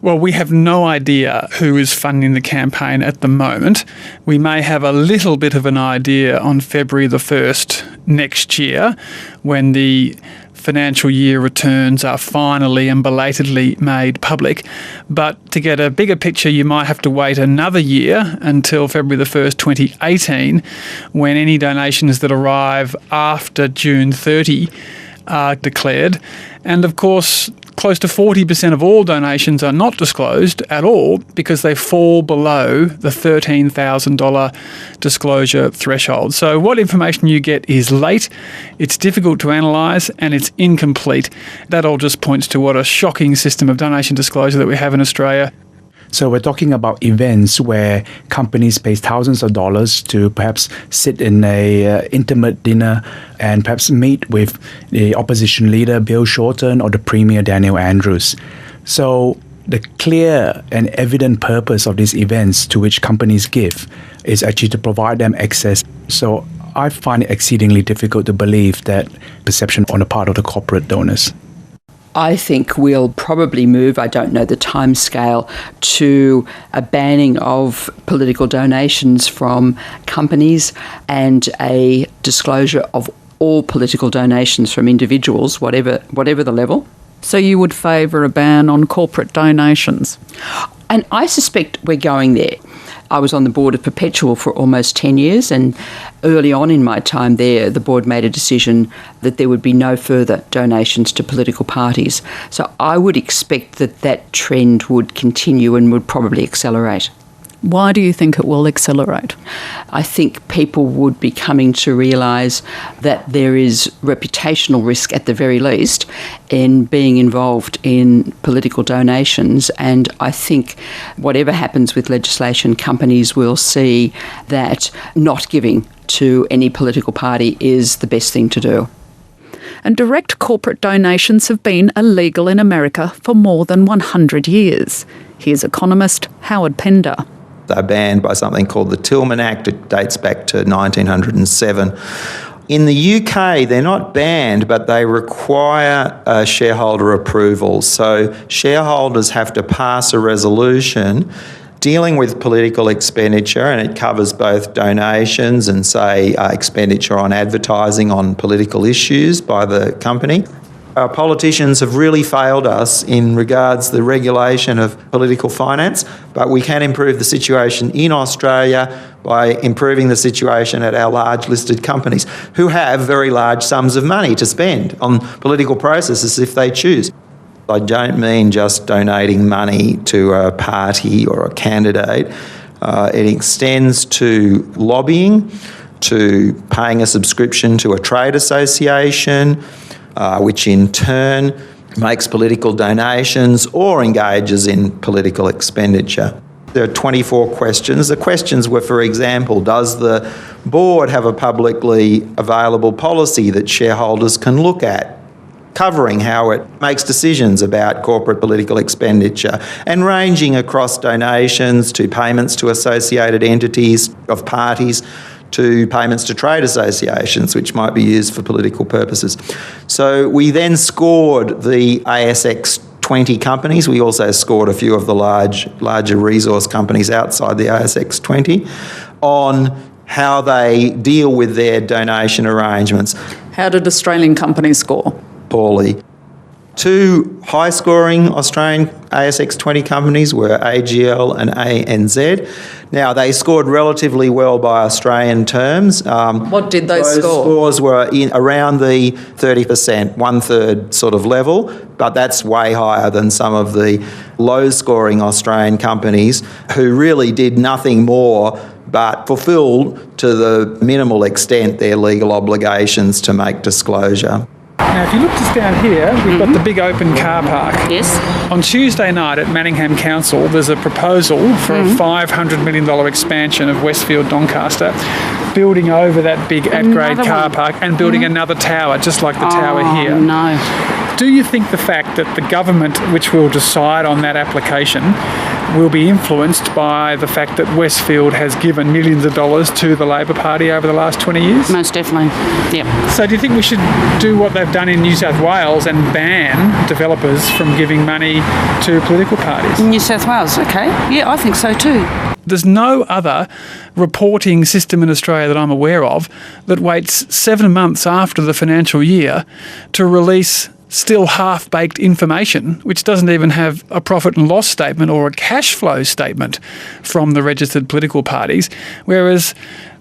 Well, we have no idea who is funding the campaign at the moment. We may have a little bit of an idea on February the 1st next year when the financial year returns are finally and belatedly made public. But to get a bigger picture, you might have to wait another year until February the 1st, 2018, when any donations that arrive after June 30 are declared. And of course, close to 40% of all donations are not disclosed at all because they fall below the $13,000 disclosure threshold. So what information you get is late, it's difficult to analyse, and it's incomplete. That all just points to what a shocking system of donation disclosure that we have in Australia. So we're talking about events where companies pay thousands of dollars to perhaps sit in a intimate dinner and perhaps meet with the opposition leader Bill Shorten or the Premier Daniel Andrews. So the clear and evident purpose of these events to which companies give is actually to provide them access. So I find it exceedingly difficult to believe that perception on the part of the corporate donors. I think we'll probably move, I don't know the timescale, to a banning of political donations from companies and a disclosure of all political donations from individuals, whatever the level. So you would favour a ban on corporate donations? And I suspect we're going there. I was on the board of Perpetual for almost 10 years, and early on in my time there, the board made a decision that there would be no further donations to political parties. So I would expect that trend would continue and would probably accelerate. Why do you think it will accelerate? I think people would be coming to realise that there is reputational risk at the very least in being involved in political donations, and I think whatever happens with legislation, companies will see that not giving to any political party is the best thing to do. And direct corporate donations have been illegal in America for more than 100 years. Here's economist Howard Pender. They're banned by something called the Tillman Act. It dates back to 1907. In the UK, they're not banned, but they require shareholder approval. So shareholders have to pass a resolution dealing with political expenditure, and it covers both donations and, say, expenditure on advertising on political issues by the company. Our politicians have really failed us in regards to the regulation of political finance, but we can improve the situation in Australia by improving the situation at our large listed companies who have very large sums of money to spend on political processes if they choose. I don't mean just donating money to a party or a candidate. It extends to lobbying, to paying a subscription to a trade association, which in turn makes political donations or engages in political expenditure. There are 24 questions. The questions were, for example, does the board have a publicly available policy that shareholders can look at, covering how it makes decisions about corporate political expenditure and ranging across donations to payments to associated entities of parties, to payments to trade associations, which might be used for political purposes. So we then scored the ASX 20 companies. We also scored a few of the larger resource companies outside the ASX 20 on how they deal with their donation arrangements. How did Australian companies score? Poorly. Two high-scoring Australian ASX 20 companies were AGL and ANZ. Now, they scored relatively well by Australian terms. What did those score? Those scores were in around the 30%, one-third sort of level, but that's way higher than some of the low-scoring Australian companies who really did nothing more but fulfilled to the minimal extent their legal obligations to make disclosure. Now, if you look just down here, we've got the big open car park. Yes. On Tuesday night at Manningham Council, there's a proposal for a $500 million expansion of Westfield Doncaster, building over that big at-grade car park and building another tower, just like the tower here. No. Do you think the fact that the government, which will decide on that application, will be influenced by the fact that Westfield has given millions of dollars to the Labor Party over the last 20 years? Most definitely, yep. So do you think we should do what they've done in New South Wales and ban developers from giving money to political parties? In New South Wales, okay. Yeah, I think so too. There's no other reporting system in Australia that I'm aware of that waits 7 months after the financial year to release still half-baked information, which doesn't even have a profit and loss statement or a cash flow statement from the registered political parties, whereas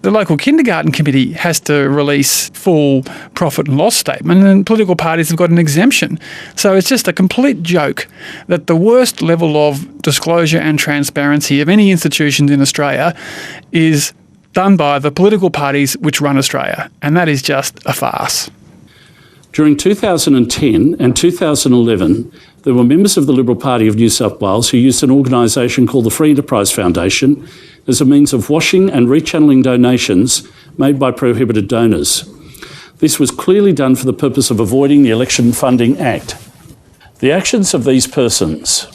the local kindergarten committee has to release full profit and loss statement, and political parties have got an exemption. So it's just a complete joke that the worst level of disclosure and transparency of any institutions in Australia is done by the political parties which run Australia, and that is just a farce. During 2010 and 2011, there were members of the Liberal Party of New South Wales who used an organisation called the Free Enterprise Foundation as a means of washing and rechanneling donations made by prohibited donors. This was clearly done for the purpose of avoiding the Election Funding Act. The actions of these persons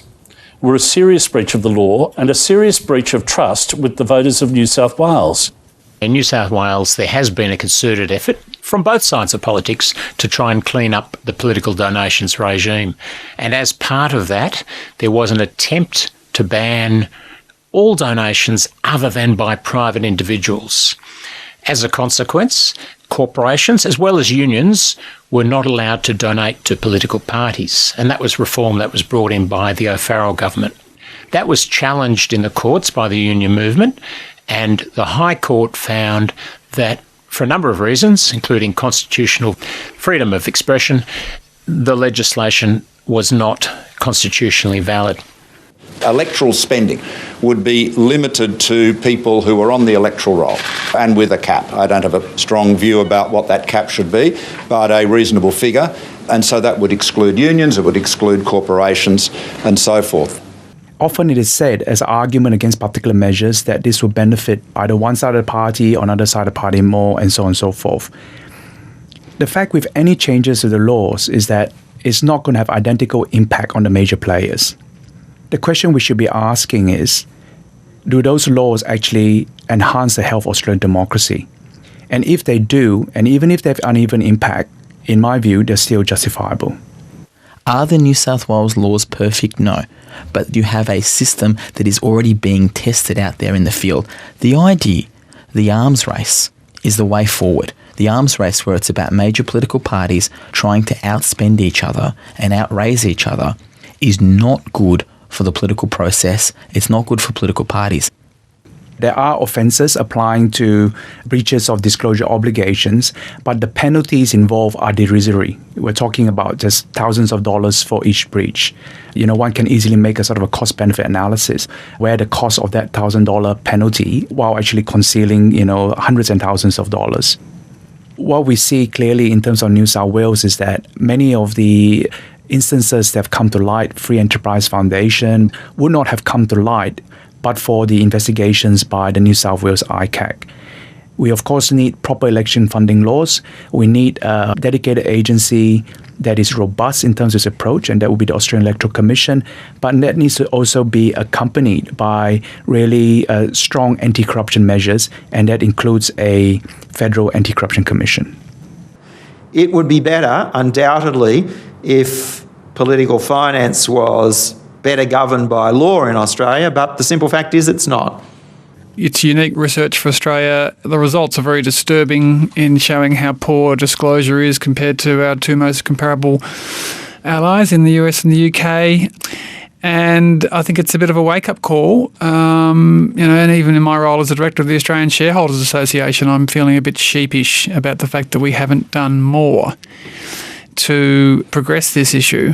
were a serious breach of the law and a serious breach of trust with the voters of New South Wales. In New South Wales, there has been a concerted effort from both sides of politics to try and clean up the political donations regime. And as part of that, there was an attempt to ban all donations other than by private individuals. As a consequence, corporations as well as unions were not allowed to donate to political parties. And that was reform that was brought in by the O'Farrell government. That was challenged in the courts by the union movement, and the High Court found that for a number of reasons, including constitutional freedom of expression, the legislation was not constitutionally valid. Electoral spending would be limited to people who are on the electoral roll and with a cap. I don't have a strong view about what that cap should be, but a reasonable figure. And so that would exclude unions, it would exclude corporations and so forth. Often it is said as an argument against particular measures that this will benefit either one side of the party or another side of the party more, and so on and so forth. The fact with any changes to the laws is that it's not going to have identical impact on the major players. The question we should be asking is, do those laws actually enhance the health of Australian democracy? And if they do, and even if they have uneven impact, in my view, they're still justifiable. Are the New South Wales laws perfect? No. But you have a system that is already being tested out there in the field. The idea, the arms race, is the way forward. The arms race where it's about major political parties trying to outspend each other and outraise each other is not good for the political process. It's not good for political parties. There are offences applying to breaches of disclosure obligations, but the penalties involved are derisory. We're talking about just thousands of dollars for each breach. One can easily make a sort of a cost-benefit analysis where the cost of that $1,000 penalty, while actually concealing, hundreds and thousands of dollars. What we see clearly in terms of New South Wales is that many of the instances that have come to light, Free Enterprise Foundation, would not have come to light but for the investigations by the New South Wales ICAC. We, of course, need proper election funding laws. We need a dedicated agency that is robust in terms of its approach, and that will be the Australian Electoral Commission. But that needs to also be accompanied by really strong anti-corruption measures, and that includes a federal anti-corruption commission. It would be better, undoubtedly, if political finance was better governed by law in Australia, but the simple fact is it's not. It's unique research for Australia. The results are very disturbing in showing how poor disclosure is compared to our two most comparable allies in the US and the UK. And I think it's a bit of a wake-up call. And even in my role as the director of the Australian Shareholders Association, I'm feeling a bit sheepish about the fact that we haven't done more to progress this issue.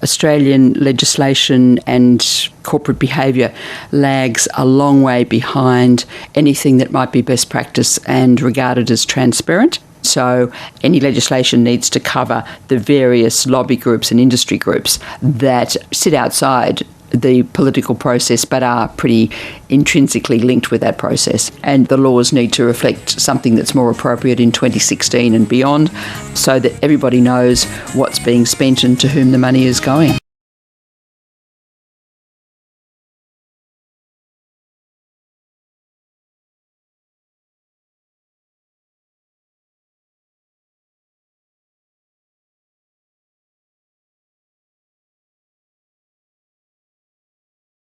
Australian legislation and corporate behaviour lags a long way behind anything that might be best practice and regarded as transparent. So any legislation needs to cover the various lobby groups and industry groups that sit outside the political process but are pretty intrinsically linked with that process. And the laws need to reflect something that's more appropriate in 2016 and beyond, so that everybody knows what's being spent and to whom the money is going.